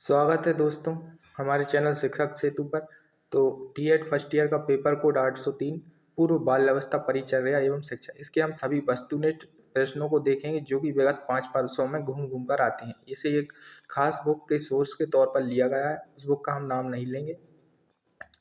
स्वागत है दोस्तों हमारे चैनल शिक्षक सेतु पर। तो टी.एड फर्स्ट ईयर का पेपर कोड 803 पूर्व बाल्यावस्था परिचर्या एवं शिक्षा, इसके हम सभी वस्तुनिष्ठ प्रश्नों को देखेंगे जो कि विगत 5 वर्षों में घूम घूम कर आते हैं। इसे एक खास बुक के सोर्स के तौर पर लिया गया है। उस बुक का हम नाम नहीं लेंगे।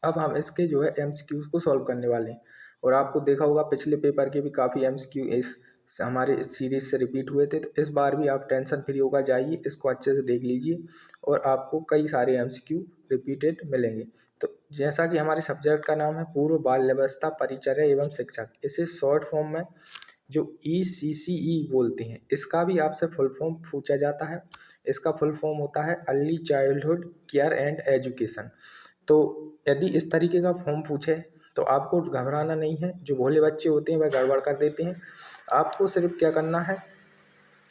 अब हम इसके एमसीक्यूज को सॉल्व करने वाले हैं। और आपको देखा होगा पिछले पेपर के भी काफ़ी एमसीक्यू इस हमारे इस सीरीज से रिपीट हुए थे। तो इस बार भी आप टेंशन फ्री होकर जाइए, इसको अच्छे से देख लीजिए और आपको कई सारे एमसीक्यू रिपीटेड मिलेंगे। तो जैसा कि हमारे सब्जेक्ट का नाम है पूर्व बाल्यावस्था परिचर्या एवं शिक्षा, इसे शॉर्ट फॉर्म में जो ECCE बोलते हैं, इसका भी आपसे फुल फॉर्म पूछा जाता है। इसका फुल फॉर्म होता है early childhood care and education. तो यदि इस तरीके का फॉर्म पूछे तो आपको घबराना नहीं है। जो भोले बच्चे होते हैं वह गड़बड़ कर देते हैं। आपको सिर्फ क्या करना है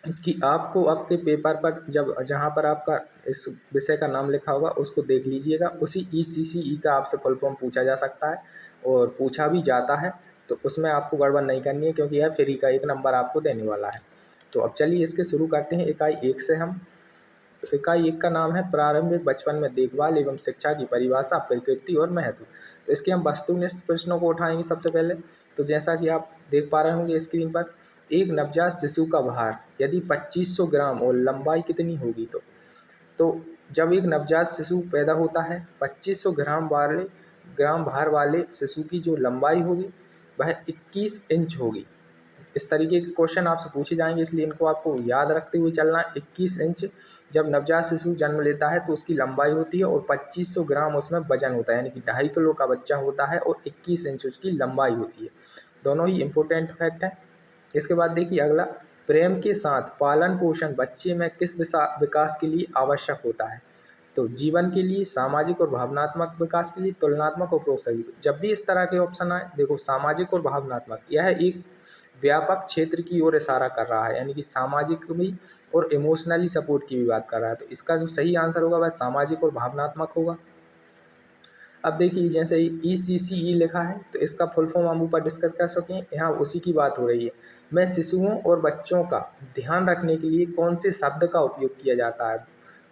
कि आपको आपके पेपर पर जहाँ पर आपका इस विषय का नाम लिखा होगा उसको देख लीजिएगा। उसी ECCE का आपसे फुल फॉर्म पूछा जा सकता है और पूछा भी जाता है। तो उसमें आपको गड़बड़ नहीं करनी है क्योंकि यह फ्री का 1 नंबर आपको देने वाला है। तो अब चलिए इसके शुरू करते हैं इकाई 1 से हम। इकाई 1 का नाम है प्रारंभिक बचपन में देखभाल एवं शिक्षा की परिभाषा, प्रकृति और महत्व। तो इसके हम वस्तुनिष्ठ प्रश्नों को उठाएंगे सबसे पहले। तो जैसा कि आप देख पा रहे होंगे स्क्रीन पर, एक नवजात शिशु का भार यदि 2500 ग्राम और लंबाई कितनी होगी। तो जब एक नवजात शिशु पैदा होता है 2500 ग्राम भार वाले शिशु की जो लंबाई होगी वह 21 इंच होगी। इस तरीके के क्वेश्चन आपसे पूछे जाएंगे, इसलिए इनको आपको याद रखते हुए चलना है। 21 इंच जब नवजात शिशु जन्म लेता है तो उसकी लंबाई होती है और 2500 ग्राम उसमें वजन होता है, यानी कि 2.5 किलो का बच्चा होता है और 21 इंच उसकी लंबाई होती है। दोनों ही इम्पोर्टेंट फैक्ट हैं। इसके बाद देखिए अगला, प्रेम के साथ पालन पोषण बच्चे में किस विकास के लिए आवश्यक होता है। तो जीवन के लिए, सामाजिक और भावनात्मक विकास के लिए, तुलनात्मक और प्रोत्साहित। जब भी इस तरह के ऑप्शन आए, देखो सामाजिक और भावनात्मक, यह एक व्यापक क्षेत्र की ओर इशारा कर रहा है, यानी कि सामाजिक भी और इमोशनली सपोर्ट की भी बात कर रहा है। तो इसका जो सही आंसर होगा वह सामाजिक और भावनात्मक होगा। अब देखिए जैसे ECCE लिखा है तो इसका फुल फॉर्म हम ऊपर डिस्कस कर सकें, यहाँ उसी की बात हो रही है। मैं शिशुओं और बच्चों का ध्यान रखने के लिए कौन से शब्द का उपयोग किया जाता है।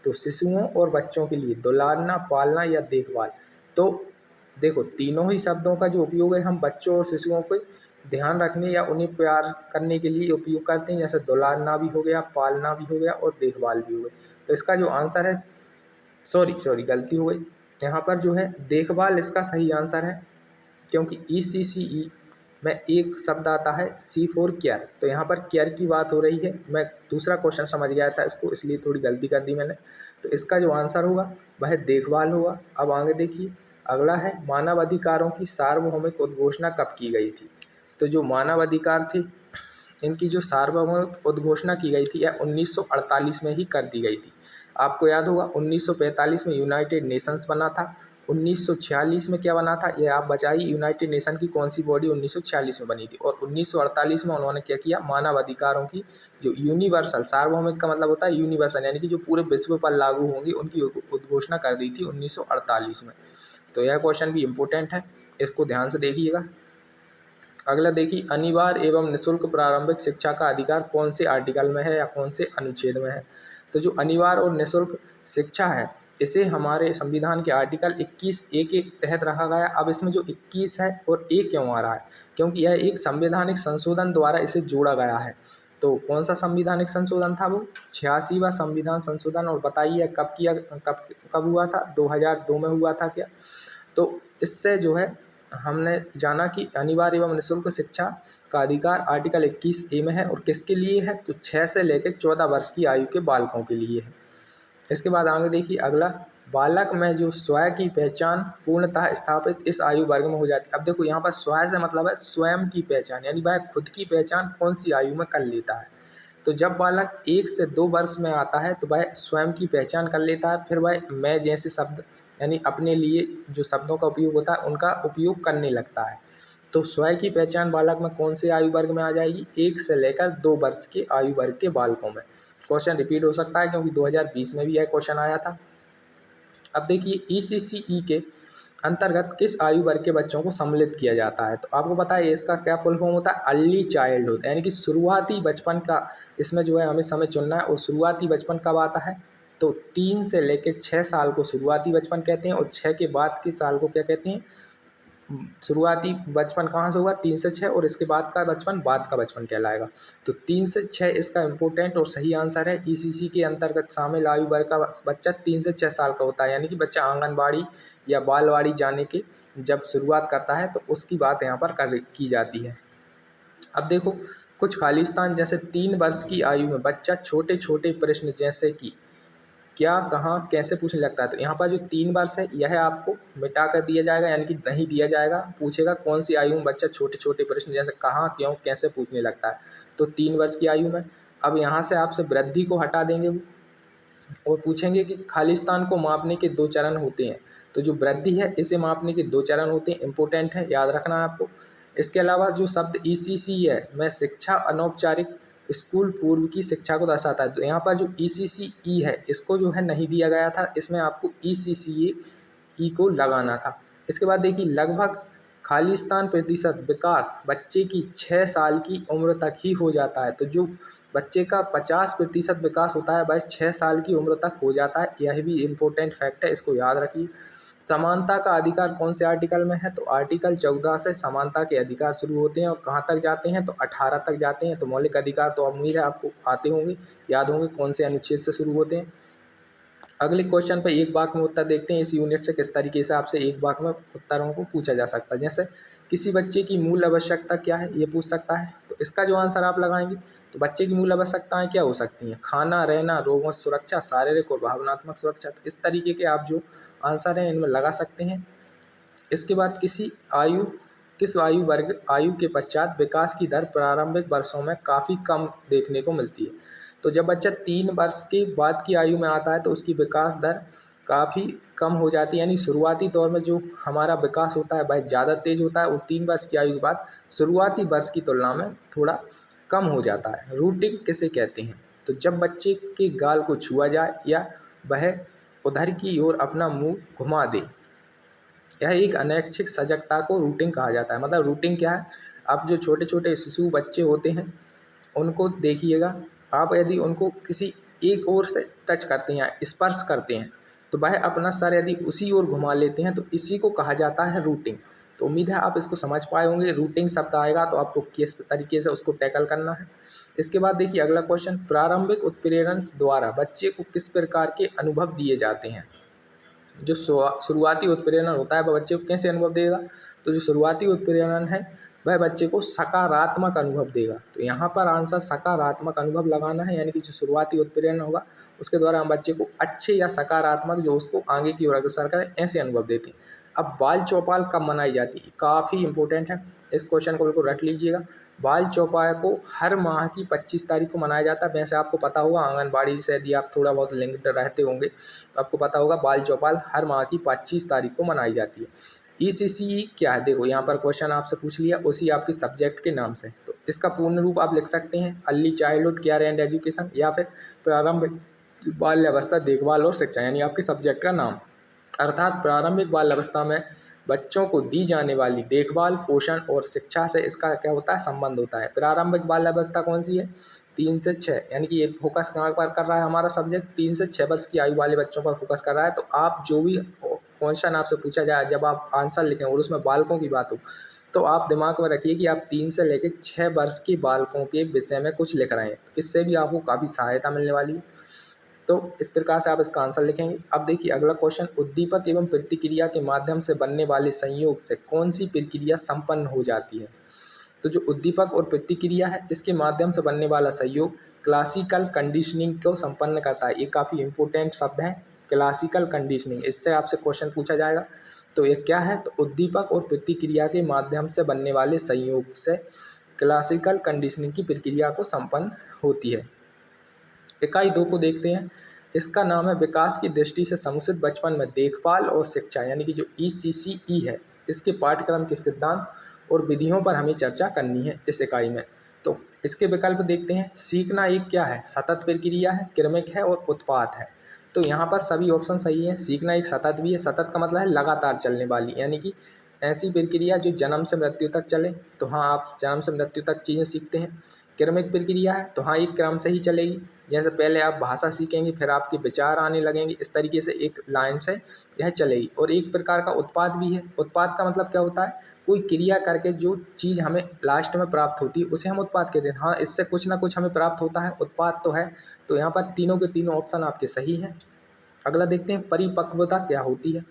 तो शिशुओं और बच्चों के लिए दुलारना, पालना या देखभाल। तो देखो तीनों ही शब्दों का जो उपयोग है हम बच्चों और शिशुओं को ध्यान रखने या उन्हें प्यार करने के लिए उपयोग करते हैं। जैसे दुलारना भी हो गया, पालना भी हो गया और देखभाल भी हो गई। तो इसका जो आंसर है, सॉरी गलती हो गई, यहाँ पर जो है देखभाल इसका सही आंसर है, क्योंकि ECCE में एक शब्द आता है C फॉर केयर। तो यहाँ पर केयर की बात हो रही है। मैं दूसरा क्वेश्चन समझ गया था इसको, इसलिए थोड़ी गलती कर दी मैंने। तो इसका जो आंसर होगा वह देखभाल होगा। अब आगे देखिए अगला है, मानव अधिकारों की सार्वभौमिक उद्घोषणा कब की गई थी। तो जो मानव अधिकार थे इनकी जो सार्वभौमिक उद्घोषणा की गई थी यह 1948 में ही कर दी गई थी। आपको याद होगा 1945 में यूनाइटेड नेशंस बना था। 1946 में क्या बना था, यह आप बताइए। यूनाइटेड नेशन की कौन सी बॉडी 1946 में बनी थी। और 1948 में उन्होंने क्या किया, मानव अधिकारों की जो यूनिवर्सल, सार्वभौमिक का मतलब होता है यूनिवर्सल, यानी कि जो पूरे विश्व पर लागू होंगी उनकी उद्घोषणा कर दी थी 1948 में। तो यह क्वेश्चन भी इम्पोर्टेंट है, इसको ध्यान से देखिएगा। अगला देखिए, अनिवार्य एवं निःशुल्क प्रारंभिक शिक्षा का अधिकार कौन से आर्टिकल में है या कौन से अनुच्छेद में है। तो जो अनिवार्य और निःशुल्क शिक्षा है इसे हमारे संविधान के आर्टिकल 21A के तहत रखा गया। अब इसमें जो 21 है और A क्यों आ रहा है, क्योंकि यह एक संवैधानिक संशोधन द्वारा इसे जोड़ा गया है। तो कौन सा संवैधानिक संशोधन था वो, 86वां संविधान संशोधन। और बताइए कब हुआ था, 2002 में हुआ था क्या। तो इससे जो है हमने जाना कि अनिवार्य एवं निःशुल्क शिक्षा का अधिकार आर्टिकल 21A में है और किसके लिए है, तो 6 से लेकर 14 वर्ष की आयु के बालकों के लिए है। इसके बाद आगे देखिए अगला, बालक में जो स्वयं की पहचान पूर्णतः स्थापित इस आयु वर्ग में हो जाती है। अब देखो यहाँ पर स्वयं से मतलब है स्वयं की पहचान, यानी वह खुद की पहचान कौन सी आयु में कर लेता है। तो जब बालक 1 से 2 वर्ष में आता है तो वह स्वयं की पहचान कर लेता है। फिर वह मैं जैसे शब्द, यानी अपने लिए जो शब्दों का उपयोग होता है उनका उपयोग करने लगता है। तो स्वयं की पहचान बालक में कौन से आयु वर्ग में आ जाएगी, 1 से लेकर 2 वर्ष के आयु वर्ग के बालकों में। क्वेश्चन रिपीट हो सकता है क्योंकि 2020 में भी यह क्वेश्चन आया था। अब देखिए ECCE के अंतर्गत किस आयु वर्ग के बच्चों को सम्मिलित किया जाता है। तो आपको पता है इसका क्या फुल फॉर्म होता है, अर्ली चाइल्डहुड, यानी कि शुरुआती बचपन का इसमें जो है हमें समय चुनना है। और शुरुआती बचपन कब आता है, तो 3 से लेकर 6 साल को शुरुआती बचपन कहते हैं और 6 के बाद के साल को क्या कहते हैं? शुरुआती बचपन कहाँ से होगा? 3 से 6 और इसके बाद का बचपन बाद का बचपन कहलाएगा। तो 3 से 6 इसका इम्पोर्टेंट और सही आंसर है। ईसीसी के अंतर्गत शामिल आयु वर्ग का बच्चा 3 से 6 साल का होता है, यानी कि बच्चा आंगनबाड़ी या बालवाड़ी जाने की जब शुरुआत करता है तो उसकी बात यहाँ पर की जाती है। अब देखो कुछ खालिस्तान जैसे 3 वर्ष की आयु में बच्चा छोटे छोटे प्रश्न जैसे कि क्या, कहाँ, कैसे पूछने लगता है। तो यहाँ पर जो 3 वर्ष है यह आपको मिटा कर दिया जाएगा, यानी कि नहीं दिया जाएगा। पूछेगा कौन सी आयु में बच्चा छोटे छोटे प्रश्न जैसे कहाँ, क्यों, कैसे पूछने लगता है। तो 3 वर्ष की आयु में। अब यहाँ से आपसे वृद्धि को हटा देंगे और पूछेंगे कि खालिस्तान को मापने के 2 चरण होते हैं। तो जो वृद्धि है इसे मापने के 2 चरण होते हैं, इंपॉर्टेंट है, याद रखना है आपको। इसके अलावा जो शब्द ईसीसी है मैं शिक्षा अनौपचारिक स्कूल पूर्व की शिक्षा को दर्शाता है। तो यहाँ पर जो ईसीसी है इसको जो है नहीं दिया गया था, इसमें आपको ईसीसी को लगाना था। इसके बाद देखिए लगभग खालिस्तान प्रतिशत विकास बच्चे की 6 साल की उम्र तक ही हो जाता है। तो जो बच्चे का 50% विकास होता है वह 6 साल की उम्र तक हो जाता है। यह भी इम्पोर्टेंट फैक्ट है, इसको याद रखिए। समानता का अधिकार कौन से आर्टिकल में है? तो आर्टिकल 14 से समानता के अधिकार शुरू होते हैं और कहाँ तक जाते हैं? तो 18 तक जाते हैं। तो मौलिक अधिकार तो उम्मीद है आपको आते होंगे, याद होंगे कौन से अनुच्छेद से शुरू होते हैं। अगले क्वेश्चन पर एक वाक्य में उत्तर देखते हैं। इस यूनिट से किस तरीके से आपसे एक वाक्य में उत्तरों को पूछा जा सकता है। जैसे किसी बच्चे की मूल आवश्यकता क्या है, ये पूछ सकता है। तो इसका जो आंसर आप लगाएंगे तो बच्चे की मूल आवश्यकताएं क्या हो सकती हैं? खाना, रहना, रोगों से सुरक्षा, शारीरिक और भावनात्मक सुरक्षा। तो इस तरीके के आप जो आंसर हैं इनमें लगा सकते हैं। इसके बाद किस आयु के पश्चात विकास की दर प्रारंभिक वर्षों में काफ़ी कम देखने को मिलती है। तो जब बच्चा 3 वर्ष के बाद की आयु में आता है तो उसकी विकास दर काफ़ी कम हो जाती है, यानी शुरुआती दौर में जो हमारा विकास होता है वह ज़्यादा तेज़ होता है और 3 वर्ष की आयु के बाद शुरुआती वर्ष की तुलना में थोड़ा कम हो जाता है। रूटिंग किसे कहते हैं? तो जब बच्चे के गाल को छुआ जाए या वह उधर की ओर अपना मुंह घुमा दे, यह एक अनैच्छिक सजगता को रूटिंग कहा जाता है। मतलब रूटिंग क्या है? अब जो छोटे छोटे शिशु बच्चे होते हैं उनको देखिएगा, आप यदि उनको किसी एक ओर से टच करते हैं, स्पर्श करते हैं, तो वह अपना सर यदि उसी ओर घुमा लेते हैं तो इसी को कहा जाता है रूटिंग। तो उम्मीद है आप इसको समझ पाए होंगे। रूटिंग शब्द आएगा तो आपको किस तरीके से उसको टैकल करना है। इसके बाद देखिए अगला क्वेश्चन, प्रारंभिक उत्प्रेरण द्वारा बच्चे को किस प्रकार के अनुभव दिए जाते हैं? जो शुरुआती उत्प्रेरण होता है वह बच्चे को कैसे अनुभव देगा? तो जो शुरुआती उत्प्रेरण है वह बच्चे को सकारात्मक अनुभव देगा। तो यहाँ पर आंसर सकारात्मक अनुभव लगाना है, यानी कि जो शुरुआती उत्प्रेरण होगा उसके द्वारा हम बच्चे को अच्छे या सकारात्मक जो उसको आगे की ओर अग्रसर करें ऐसे अनुभव देते हैं। अब बाल चौपाल कब मनाई जाती है? काफ़ी इंपॉर्टेंट है, इस क्वेश्चन को बिल्कुल रट लीजिएगा। बाल चौपाल को हर माह की 25 तारीख को मनाया जाता है। वैसे आपको पता होगा आंगनबाड़ी से यदि आप थोड़ा बहुत लिंक्ड रहते होंगे तो आपको पता होगा बाल चौपाल हर माह की 25 तारीख को मनाई जाती है। ईसीसी क्या है? देखो यहाँ पर क्वेश्चन आपसे पूछ लिया उसी आपके सब्जेक्ट के नाम से। तो इसका पूर्ण रूप आप लिख सकते हैं early childhood care and education या फिर प्रारंभिक बाल्यावस्था देखभाल और शिक्षा, यानी आपके सब्जेक्ट का नाम। अर्थात प्रारंभिक बाल्यावस्था में बच्चों को दी जाने वाली देखभाल, पोषण और शिक्षा से इसका क्या होता है? संबंध होता है। प्रारंभिक बाल्यावस्था कौन सी है? 3 से 6, यानी कि ये फोकस कहाँ पर कर रहा है हमारा सब्जेक्ट? 3 से 6 वर्ष की आयु वाले बच्चों पर फोकस कर रहा है। तो आप जो भी क्वेश्चन आपसे पूछा जाए जब आप आंसर लिखें और उसमें बालकों की बात हो तो आप दिमाग में रखिए कि आप 3 से लेकर 6 वर्ष के बालकों के विषय में कुछ लिख रहे हैं। इससे भी आपको काफ़ी सहायता मिलने वाली है। तो इस प्रकार से आप इसका आंसर लिखेंगे। अब देखिए अगला क्वेश्चन, उद्दीपक एवं प्रतिक्रिया के माध्यम से बनने वाले संयोग से कौन सी प्रक्रिया संपन्न हो जाती है? तो जो उद्दीपक और प्रतिक्रिया है इसके माध्यम से बनने वाला संयोग क्लासिकल कंडीशनिंग को संपन्न करता है। ये काफ़ी इंपॉर्टेंट शब्द है, क्लासिकल कंडीशनिंग। इससे आपसे क्वेश्चन पूछा जाएगा। तो ये क्या है? तो उद्दीपक और प्रतिक्रिया के माध्यम से बनने वाले संयोग से क्लासिकल कंडीशनिंग की प्रक्रिया को संपन्न होती है। इकाई 2 को देखते हैं। इसका नाम है विकास की दृष्टि से समुचित बचपन में देखभाल और शिक्षा, यानी कि जो ईसीसी है इसके पाठ्यक्रम के सिद्धांत और विधियों पर हमें चर्चा करनी है इस इकाई में। तो इसके विकल्प देखते हैं। सीखना एक क्या है? सतत प्रक्रिया है, क्रमिक है और उत्पाद है। तो यहाँ पर सभी ऑप्शन सही है। सीखना एक सतत भी है, सतत का मतलब है लगातार चलने वाली, यानी कि ऐसी प्रक्रिया जो जन्म से मृत्यु तक चले। तो हाँ, आप जन्म से मृत्यु तक चीज़ें सीखते हैं। क्रमिक प्रक्रिया है तो हाँ, एक क्रम से ही चलेगी, जैसे पहले आप भाषा सीखेंगे, फिर आपके विचार आने लगेंगे, इस तरीके से एक लाइन से यह चलेगी। और एक प्रकार का उत्पाद भी है। उत्पाद का मतलब क्या होता है, कोई क्रिया करके जो चीज़ हमें लास्ट में प्राप्त होती है उसे हम उत्पाद कहते हैं। हाँ, इससे कुछ ना कुछ हमें प्राप्त होता है, उत्पाद तो है। तो यहाँ पर तीनों के तीनों ऑप्शन आपके सही हैं। अगला देखते हैं, परिपक्वता क्या होती है।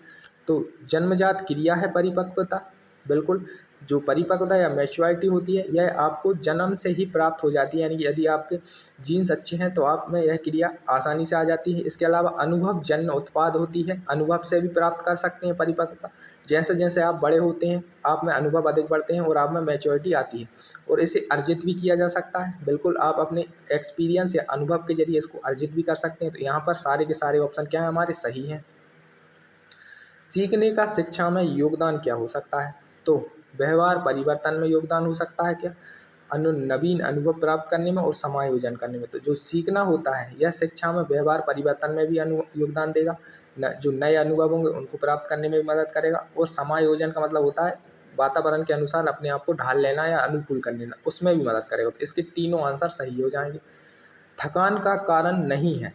तो जन्मजात क्रिया है परिपक्वता, बिल्कुल। जो परिपक्वता या मैच्योरिटी होती है यह आपको जन्म से ही प्राप्त हो जाती है, यानी कि यदि आपके जीन्स अच्छे हैं तो आप में यह क्रिया आसानी से आ जाती है। इसके अलावा अनुभव जन्य उत्पाद होती है, अनुभव से भी प्राप्त कर सकते हैं परिपक्वता। जैसे जैसे आप बड़े होते हैं आप में अनुभव अधिक बढ़ते हैं और आप में मैच्योरिटी आती है, और इसे अर्जित भी किया जा सकता है। बिल्कुल, आप अपने एक्सपीरियंस या अनुभव के जरिए इसको अर्जित भी कर सकते हैं। तो यहाँ पर सारे के सारे ऑप्शन क्या है, हमारे सही हैं। सीखने का शिक्षा में योगदान क्या हो सकता है। तो व्यवहार परिवर्तन में योगदान हो सकता है क्या, नवीन अनुभव प्राप्त करने में और समायोजन करने में। तो जो सीखना होता है यह शिक्षा में व्यवहार परिवर्तन में भी योगदान देगा, जो नए अनुभव होंगे उनको प्राप्त करने में भी मदद करेगा। और समायोजन का मतलब होता है वातावरण के अनुसार अपने आप को ढाल लेना या अनुकूल कर लेना, उसमें भी मदद करेगा। तो इसके तीनों आंसर सही हो जाएंगे। थकान का कारण नहीं है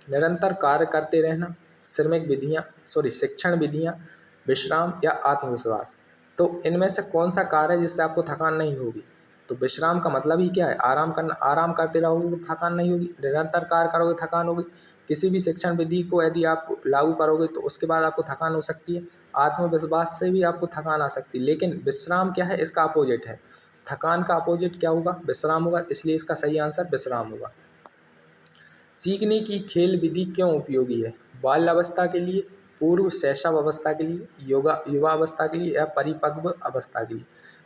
निरंतर कार्य करते रहना, श्रमिक विधियाँ शिक्षण विधियाँ, विश्राम या आत्मविश्वास। तो इनमें से कौन सा कार्य है जिससे आपको थकान नहीं होगी। तो विश्राम का मतलब ही क्या है, आराम करना। आराम करते रहोगे तो थकान नहीं होगी, निरंतर कार्य करोगे थकान होगी। किसी भी शिक्षण विधि को यदि आप लागू करोगे तो उसके बाद आपको थकान हो सकती है। आत्मविश्वास से भी आपको थकान आ सकती है। लेकिन विश्राम क्या है, इसका अपोजिट है। थकान का अपोजिट क्या होगा, विश्राम होगा। इसलिए इसका सही आंसर विश्राम होगा। सीखने की खेल विधि क्यों उपयोगी है, बाल्यावस्था के लिए, पूर्व शैशव अवस्था के लिए, युवा अवस्था के लिए या परिपक्व अवस्था के लिए।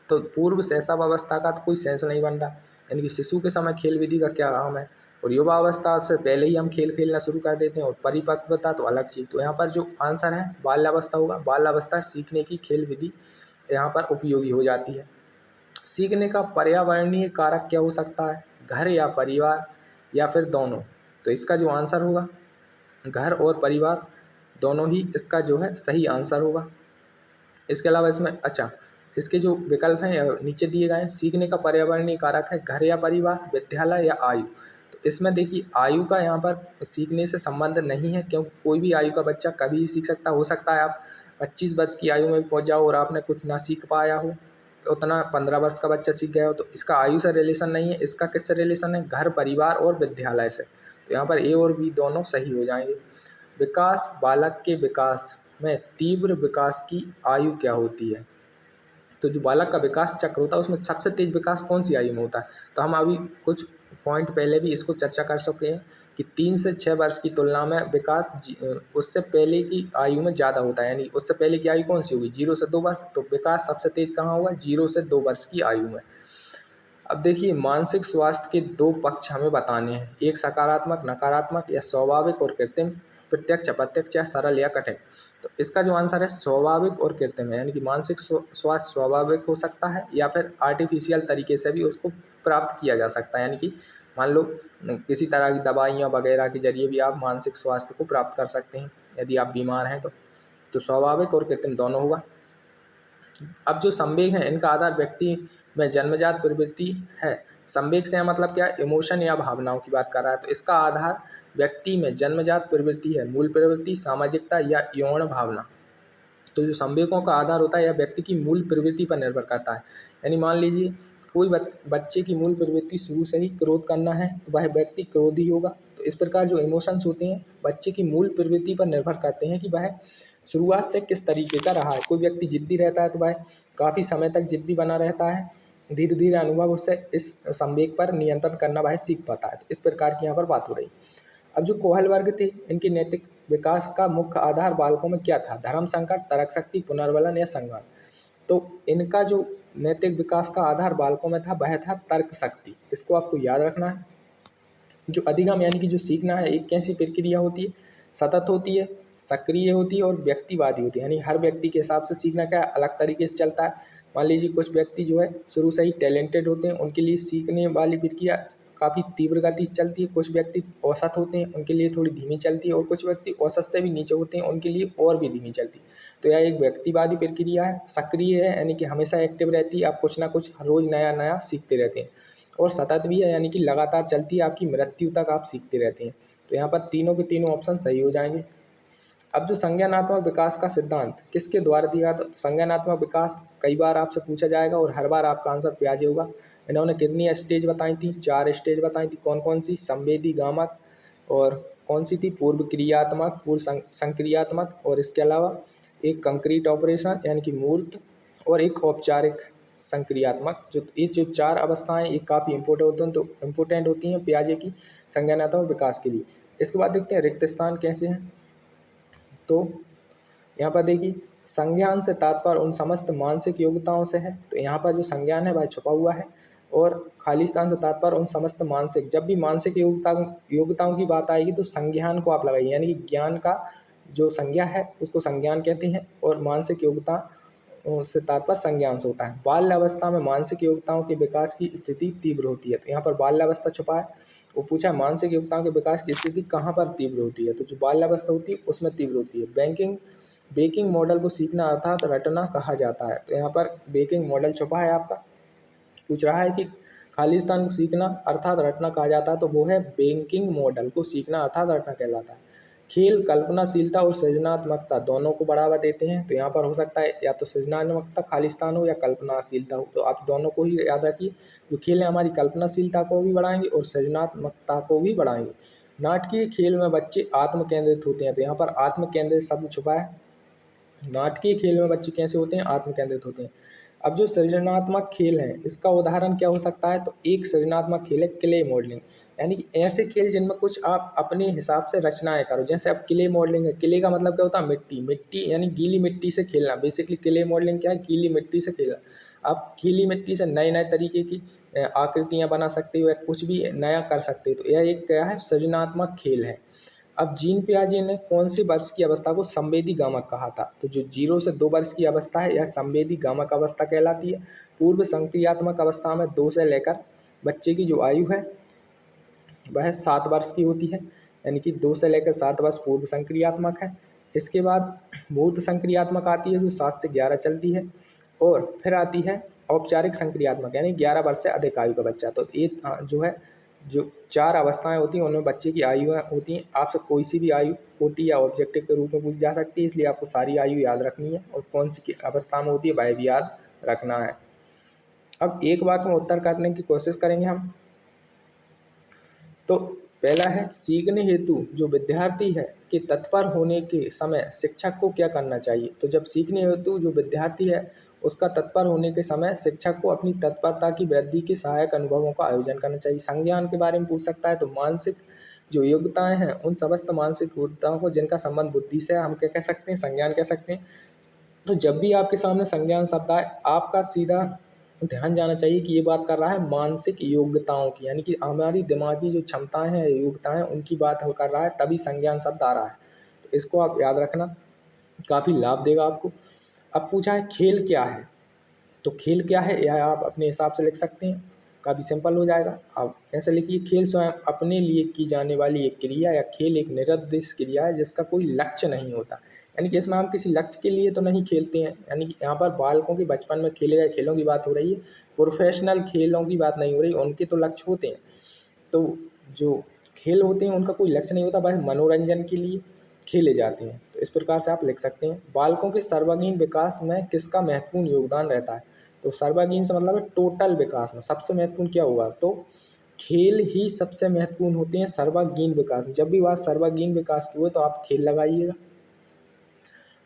तो पूर्व शैशव अवस्था का तो कोई सेंस नहीं बन रहा, यानी कि शिशु के समय खेल विधि का क्या काम है। और युवा अवस्था से पहले ही हम खेल खेलना शुरू कर देते हैं, और परिपक्वता तो अलग चीज़। तो यहाँ पर जो आंसर है बाल्यावस्था होगा। बाल्यावस्था सीखने की खेल विधि यहाँ पर उपयोगी हो जाती है। सीखने का पर्यावरणीय कारक क्या हो सकता है, घर या परिवार या फिर दोनों। तो इसका जो आंसर होगा घर और परिवार दोनों ही इसका जो है सही आंसर होगा। इसके अलावा इसके जो विकल्प हैं नीचे दिए गए हैं। सीखने का पर्यावरणीय कारक है घर या परिवार, विद्यालय या आयु। तो इसमें देखिए आयु का यहाँ पर सीखने से संबंध नहीं है, क्योंकि कोई भी आयु का बच्चा कभी भी सीख सकता। हो सकता है आप 25 वर्ष की आयु में भी पहुँच जाओ और आपने कुछ ना सीख पाया हो, उतना 15 वर्ष का बच्चा सीख गया हो। तो इसका आयु से रिलेशन नहीं है, इसका किससे रिलेशन है, घर, परिवार और विद्यालय से। तो यहाँ पर ए और बी दोनों सही हो जाएंगे। विकास, बालक के विकास में तीव्र विकास की आयु क्या होती है। तो जो बालक का विकास चक्र होता है उसमें सबसे तेज विकास कौन सी आयु में होता है। तो हम अभी कुछ पॉइंट पहले भी इसको चर्चा कर चुके हैं कि 3 से 6 वर्ष की तुलना में विकास उससे पहले की आयु में ज़्यादा होता है। यानी उससे पहले की आयु कौन सी होगी, 0 से 2 वर्ष। तो विकास सबसे तेज कहाँ हुआ, 0 से 2 वर्ष की आयु में। अब देखिए मानसिक स्वास्थ्य के 2 पक्ष हमें बताने हैं, एक सकारात्मक नकारात्मक या स्वाभाविक और कृत्रिम, प्रत्यक्ष अप्रत्यक्ष या सरल या कठिन। तो इसका जो आंसर है स्वाभाविक और कृत्रिम है, यानी कि मानसिक स्वास्थ्य स्वाभाविक हो सकता है या फिर आर्टिफिशियल तरीके से भी उसको प्राप्त किया जा सकता है। यानी कि मान लो किसी तरह की दवाइयाँ वगैरह के जरिए भी आप मानसिक स्वास्थ्य को प्राप्त कर सकते हैं यदि आप बीमार हैं तो स्वाभाविक और कृत्रिम दोनों होगा। अब जो संवेग है इनका आधार व्यक्ति में जन्मजात प्रवृत्ति है। संवेग से मतलब क्या, इमोशन या भावनाओं की बात कर रहा है। तो इसका आधार व्यक्ति में जन्मजात प्रवृत्ति है, मूल प्रवृत्ति, सामाजिकता या यौन भावना। तो जो संवेगों का आधार होता है यह व्यक्ति की मूल प्रवृत्ति पर निर्भर करता है। यानी मान लीजिए कोई बच्चे की मूल प्रवृत्ति शुरू से ही क्रोध करना है तो वह व्यक्ति क्रोधी होगा। तो इस प्रकार जो इमोशंस होते हैं बच्चे की मूल प्रवृत्ति पर निर्भर करते हैं कि वह शुरुआत से किस तरीके का रहा है। कोई व्यक्ति जिद्दी रहता है तो वह काफ़ी समय तक जिद्दी बना रहता है, धीरे धीरे अनुभव उससे इस संवेग पर नियंत्रण करना वह सीख पाता है। तो इस प्रकार की यहाँ पर बात हो रही। अब जो कोहल वर्ग थे इनके नैतिक विकास का मुख्य आधार बालकों में क्या था, धर्म संकट, तर्क शक्ति, पुनर्वलन या संघर्ष। तो इनका जो नैतिक विकास का आधार बालकों में था वह था तर्क शक्ति। इसको आपको याद रखना है। जो अधिगम यानी कि जो सीखना है एक कैसी प्रक्रिया होती है, सतत होती है, सक्रिय होती है और व्यक्तिवादी होती है। यानी हर व्यक्ति के हिसाब से सीखना क्या अलग तरीके से चलता है। मान लीजिए कुछ व्यक्ति जो है शुरू से ही टैलेंटेड होते हैं, उनके लिए सीखने वाली प्रक्रिया काफ़ी तीव्र गति से चलती है। कुछ व्यक्ति औसत होते हैं, उनके लिए थोड़ी धीमी चलती है, और कुछ व्यक्ति औसत से भी नीचे होते हैं, उनके लिए और भी धीमी चलती है। तो यह एक व्यक्तिवादी प्रक्रिया है। सक्रिय है यानी कि हमेशा एक्टिव रहती है, आप कुछ ना कुछ रोज़ नया नया सीखते रहते हैं। और सतत भी है, यानी कि लगातार चलती है, आपकी मृत्यु तक आप सीखते रहते हैं। तो यहाँ पर तीनों के तीनों ऑप्शन सही हो जाएंगे। अब जो संज्ञानात्मक विकास का सिद्धांत किसके द्वारा दिया, तो संज्ञानात्मक विकास कई बार आपसे पूछा जाएगा और हर बार आपका आंसर प्याजे होगा। इन्होंने कितनी स्टेज बताई थी, 4 स्टेज बताई थी। कौन कौन सी, संवेदी, गामक, और कौन सी थी, पूर्व क्रियात्मक, पूर्व संक्रियात्मक, और इसके अलावा एक कंक्रीट ऑपरेशन यानी कि मूर्त, और एक औपचारिक संक्रियात्मक। जो ये जो 4 अवस्थाएं ये काफ़ी इम्पोर्टेंट होती हैं प्याजे की संज्ञानात्मक विकास के लिए। इसके बाद देखते हैं रिक्त स्थान कैसे हैं। तो यहाँ पर देखिए, संज्ञान से तात्पर्य उन समस्त मानसिक योग्यताओं से है। तो यहाँ पर जो संज्ञान है वह छुपा हुआ है, और खाली स्थान से तात्पर्य उन समस्त मानसिक, जब भी मानसिक योग्यताओं की बात आएगी तो संज्ञान को आप लगाइए, यानी कि ज्ञान का जो संज्ञा है उसको संज्ञान कहते हैं, और मानसिक योग्यता से तात्पर्य संज्ञान से होता है। बाल्य अवस्था में मानसिक योग्यताओं के विकास की स्थिति तीव्र होती है। तो यहाँ पर बाल्यावस्था छुपा है। वो पूछा मानसिक योग्यताओं के विकास की स्थिति कहाँ पर तीव्र होती है, तो जो बाल्यावस्था होती है उसमें तीव्र होती है। बेकिंग मॉडल को सीखना अर्थात रटना कहा जाता है। तो यहाँ पर बेकिंग मॉडल छुपा है आपका। पूछ रहा है कि खालिस्तान को सीखना अर्थात रटना कहा जाता है, तो वो है बेकिंग मॉडल को सीखना अर्थात रटना कहलाता है। खेल कल्पनाशीलता और सृजनात्मकता दोनों को बढ़ावा देते हैं। तो यहाँ पर हो सकता है या तो सृजनात्मकता खालिस्तान हो या कल्पनाशीलता हो, तो आप दोनों को ही याद रखिए। जो खेल है हमारी कल्पनाशीलता को भी बढ़ाएंगे और सृजनात्मकता को भी बढ़ाएंगे। नाटकीय खेल में बच्चे आत्म केंद्रित होते हैं। तो यहाँ पर आत्म केंद्रित शब्द छुपा है। नाटकीय खेल में बच्चे कैसे होते हैं, आत्म केंद्रित होते हैं। अब जो सृजनात्मक खेल है इसका उदाहरण क्या हो सकता है, तो एक सृजनात्मक खेल है क्ले मॉडलिंग, यानी कि ऐसे खेल जिनमें कुछ आप अपने हिसाब से रचनाएं करो। जैसे अब क्ले मॉडलिंग है, क्ले का मतलब क्या होता है, मिट्टी, मिट्टी यानी गीली मिट्टी से खेलना। बेसिकली क्ले मॉडलिंग क्या है, गीली मिट्टी से खेलना। आप गीली मिट्टी से नए नए तरीके की आकृतियां बना सकते हो या कुछ भी नया कर सकते हो। तो यह एक क्या है, सृजनात्मक खेल है। अब जीन पियाजे ने कौन सी वर्ष की अवस्था को संवेदी गामक कहा था, तो जो 0 से 2 वर्ष की अवस्था है यह संवेदी गामक अवस्था कहलाती है। पूर्व संक्रियात्मक अवस्था में 2 से लेकर बच्चे की जो आयु है वह 7 वर्ष की होती है, यानी कि 2 से लेकर 7 वर्ष पूर्व संक्रियात्मक है। इसके बाद मूर्त संक्रियात्मक आती है जो 7 से 11 चलती है, और फिर आती है औपचारिक संक्रियात्मक, यानी 11 वर्ष से अधिक आयु का बच्चा। तो ये जो है, जो 4 अवस्थाएं होती हैं उनमें बच्चे की आयु होती हैं। आपसे कोई सी भी आयु ओटी या ऑब्जेक्टिव के रूप में पूछी जा सकती है, इसलिए आपको सारी आयु याद रखनी है और कौन सी अवस्था में होती है वह भी याद रखना है। अब एक वाक्य में उत्तर करने की कोशिश करेंगे हम। तो पहला है, सीखने हेतु जो विद्यार्थी है कि तत्पर होने के समय शिक्षक को क्या करना चाहिए। तो जब सीखने हेतु जो विद्यार्थी है उसका तत्पर होने के समय शिक्षक को अपनी तत्परता की वृद्धि के सहायक अनुभवों का आयोजन करना चाहिए। संज्ञान के बारे में पूछ सकता है, तो मानसिक जो योग्यताएं हैं उन समस्त मानसिक योग्यताओं को जिनका संबंध बुद्धि से हम क्या कह सकते हैं, संज्ञान कह सकते हैं। तो जब भी आपके सामने संज्ञान शब्द आए आपका सीधा ध्यान जाना चाहिए कि ये बात कर रहा है मानसिक योग्यताओं की, यानी कि हमारी दिमागी जो क्षमताएं हैं, योग्यताएं, उनकी बात हो कर रहा है, तभी संज्ञान शब्द आ रहा है। तो इसको आप याद रखना, काफ़ी लाभ देगा आपको। अब पूछा है खेल क्या है, तो खेल क्या है यह आप अपने हिसाब से लिख सकते हैं, काफ़ी सिंपल हो जाएगा। आप ऐसे लिखिए, खेल स्वयं अपने लिए की जाने वाली एक क्रिया या खेल एक निरुद्देश्य क्रिया है जिसका कोई लक्ष्य नहीं होता। यानी कि इसमें हम किसी लक्ष्य के लिए तो नहीं खेलते हैं, यानी कि यहाँ पर बालकों के बचपन में खेले गए खेलों की बात हो रही है, प्रोफेशनल खेलों की बात नहीं हो रही। उनके तो लक्ष्य होते हैं, तो जो खेल होते हैं उनका कोई लक्ष्य नहीं होता, बस मनोरंजन के लिए खेले जाते हैं। तो इस प्रकार से आप लिख सकते हैं। बालकों के सर्वांगीण विकास में किसका महत्वपूर्ण योगदान रहता है, तो सर्वांगीण से मतलब है टोटल विकास में सबसे महत्वपूर्ण क्या होगा, तो खेल ही सबसे महत्वपूर्ण होते हैं सर्वांगीण विकास में। जब भी बात सर्वांगीण विकास की हो तो आप खेल लगाइएगा।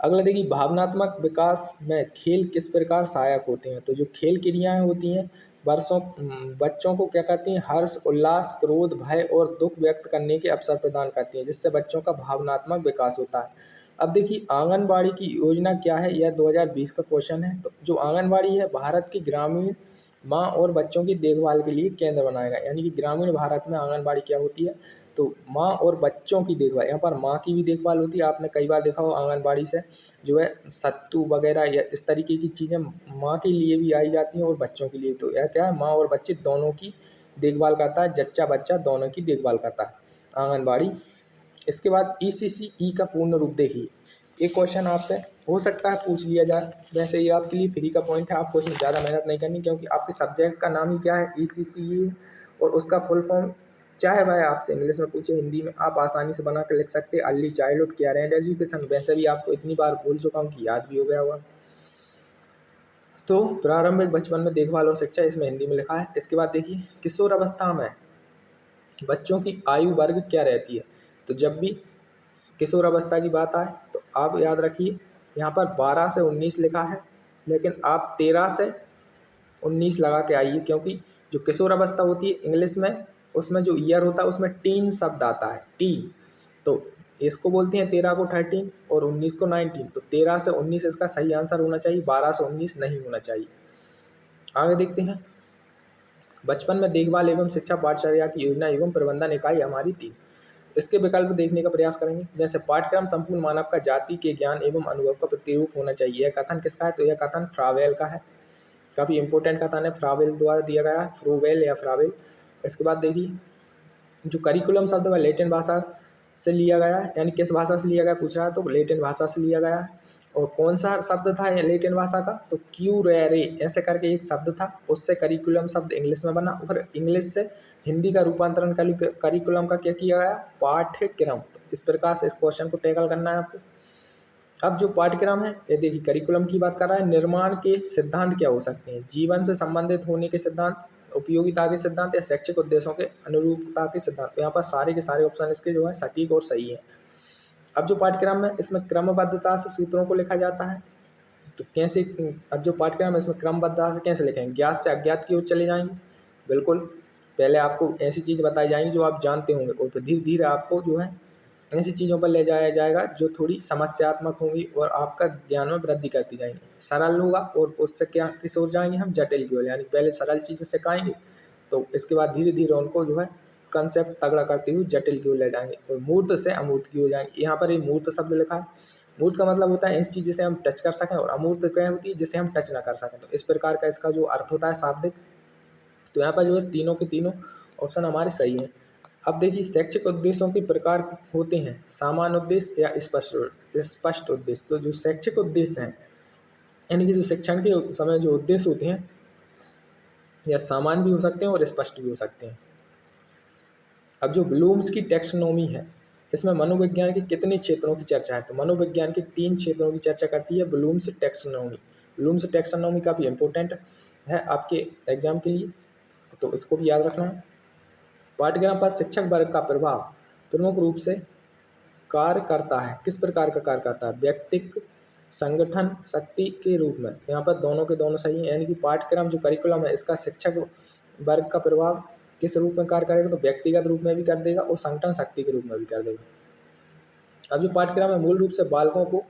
अगला देखिए, भावनात्मक विकास में खेल किस प्रकार सहायक होते हैं, तो जो खेल क्रियाएं होती हैं बच्चों को क्या करती हैं, हर्ष, उल्लास, क्रोध, भय और दुख व्यक्त करने के अवसर प्रदान करती हैं, जिससे बच्चों का भावनात्मक विकास होता है। अब देखिए, आंगनबाड़ी की योजना क्या है, यह 2020 का क्वेश्चन है। तो जो आंगनबाड़ी है भारत की ग्रामीण माँ और बच्चों की देखभाल के लिए केंद्र बनाएगा, यानी कि ग्रामीण भारत में आंगनबाड़ी क्या होती है, तो माँ और बच्चों की देखभाल। यहाँ पर माँ की भी देखभाल होती है, आपने कई बार देखा हो आंगनबाड़ी से जो है सत्तू वगैरह या इस तरीके की चीज़ें माँ के लिए भी आई जाती हैं और बच्चों के लिए। तो यह क्या है, माँ और बच्चे दोनों की देखभाल करता है, जच्चा बच्चा दोनों की देखभाल करता है आंगनबाड़ी। इसके बाद ECCE का पूर्ण रूप देखिए, एक क्वेश्चन आपसे हो सकता है पूछ लिया जाए। वैसे ये आपके लिए फ्री का पॉइंट है, आपको इसमें ज़्यादा मेहनत नहीं करनी, क्योंकि आपके सब्जेक्ट का नाम ही क्या है, ECCE, और उसका फुल फॉर्म चाहे वह आपसे इंग्लिश में पूछे हिंदी में आप आसानी से बना कर लिख सकते हैं। Early childhood care and education, वैसे भी आपको इतनी बार बोल चुका हूँ कि याद भी हो गया होगा। तो प्रारंभिक बचपन में देखभाल और शिक्षा, इसमें हिंदी में लिखा है। इसके बाद देखिए किशोर अवस्था में बच्चों की आयु वर्ग क्या रहती है। तो जब भी किशोर अवस्था की बात आए तो आप याद रखिए यहाँ पर 12 से 19 लिखा है, लेकिन आप 13 से 19 लगा के आइए, क्योंकि जो किशोर अवस्था होती है इंग्लिश में उसमें जो ईयर होता है उसमें टीन शब्द आता है, टीन। तो इसको बोलते हैं 13 को 13 और 19 को 19। तो 13 से 19 इसका सही आंसर होना चाहिए, 12 से 19 नहीं होना चाहिए। आगे देखते हैं, बचपन में देखभाल एवं शिक्षा पाठचर्या की योजना एवं प्रबंधन इकाई हमारी थी। इसके विकल्प देखने का प्रयास करेंगे। जैसे पाठ्यक्रम संपूर्ण मानव का जाति के ज्ञान एवं अनुभव का प्रतिरूप होना चाहिए। यह कथन किसका है, तो यह कथन फ्रावेल का है। काफ़ी इंपॉर्टेंट कथन है, फ्रावेल द्वारा दिया गया है, फ्रोवेल या फ्रावेल। इसके बाद देखिए जो करिकुलम शब्द है लैटिन भाषा से लिया गया है, यानी किस भाषा से लिया गया पूछ रहा है, तो लैटिन भाषा से लिया गया है। और कौन सा शब्द था लैटिन भाषा का, तो क्यूरेरे ऐसे करके एक शब्द था, उससे करिकुलम शब्द इंग्लिश में बना, और इंग्लिश से हिंदी का रूपांतरण करिकुलम का क्या किया गया, पाठ्यक्रम। तो इस प्रकार से इस क्वेश्चन को टैकल करना है आपको। अब जो पाठ्यक्रम है ये देखिए करिकुलम की बात कर रहा है। निर्माण के सिद्धांत क्या हो सकते हैं, जीवन से संबंधित होने के सिद्धांत, उपयोगिता के सिद्धांत, या शैक्षिक उद्देश्यों के अनुरूपता के सिद्धांत। तो यहाँ पर सारे के सारे ऑप्शन इसके जो है सटीक और सही है। अब जो पाठ्यक्रम है इसमें क्रमबद्धता से सूत्रों को लिखा जाता है। तो कैसे, अब जो पाठ्यक्रम है इसमें क्रमबद्धता से कैसे लिखेंगे, ज्ञात से अज्ञात की ओर चले जाएंगे। बिल्कुल, पहले आपको ऐसी चीज़ बताई जाएंगी जो आप जानते होंगे, और फिर धीरे धीरे आपको जो है ऐसी चीज़ों पर ले जाया जाएगा जो थोड़ी समस्यात्मक होंगी और आपका ज्ञान में वृद्धि करती जाएंगी। सरल होगा और उससे क्या किस ओर जाएंगे हम, जटिल की ओर। यानी पहले सरल चीज़ें सिखाएंगे, तो इसके बाद धीरे धीरे उनको जो है कंसेप्ट तगड़ा करते हुए जटिल की ओर ले जाएंगे, और मूर्त से अमूर्त की ओर जाएंगे। यहाँ पर ये मूर्त शब्द लिखा है। मूर्त का मतलब होता है इस चीज़ जिसे हम टच कर सकें, और अमूर्त क्या होती है जिसे हम टच ना कर सकें। तो इस प्रकार का इसका जो अर्थ होता है शाब्दिक। तो यहाँ पर जो है तीनों के तीनों ऑप्शन हमारे सही हैं। अब देखिए शैक्षिक उद्देश्यों के प्रकार होते हैं, सामान्य उद्देश्य या स्पष्ट उद्देश्य। तो जो शैक्षिक उद्देश्य हैं यानी कि जो शिक्षण के समय जो उद्देश्य होते हैं या सामान्य भी हो सकते हैं और स्पष्ट भी हो सकते हैं। अब जो ब्लूम्स की टैक्सोनॉमी है इसमें मनोविज्ञान के कितने क्षेत्रों की चर्चा है, तो मनोविज्ञान के 3 क्षेत्रों की चर्चा करती है ब्लूम्स टैक्सोनॉमी। ब्लूम्स टैक्सोनॉमी काफ़ी इंपॉर्टेंट है आपके एग्जाम के लिए, तो इसको भी याद रखना है। पाठ्यक्रम पर शिक्षक वर्ग का प्रभाव प्रमुख रूप से कार्य करता है, किस प्रकार का कार्य करता है, व्यक्तिक संगठन शक्ति के रूप में। तो यहाँ पर दोनों के दोनों सही हैं, यानी कि पाठ्यक्रम जो करिकुलम है इसका शिक्षक वर्ग का प्रभाव किस रूप में कार्य करेगा, तो व्यक्तिगत रूप में भी कर देगा और संगठन शक्ति के रूप में भी कर देगा। अब जो पाठ्यक्रम है मूल रूप से बालकों को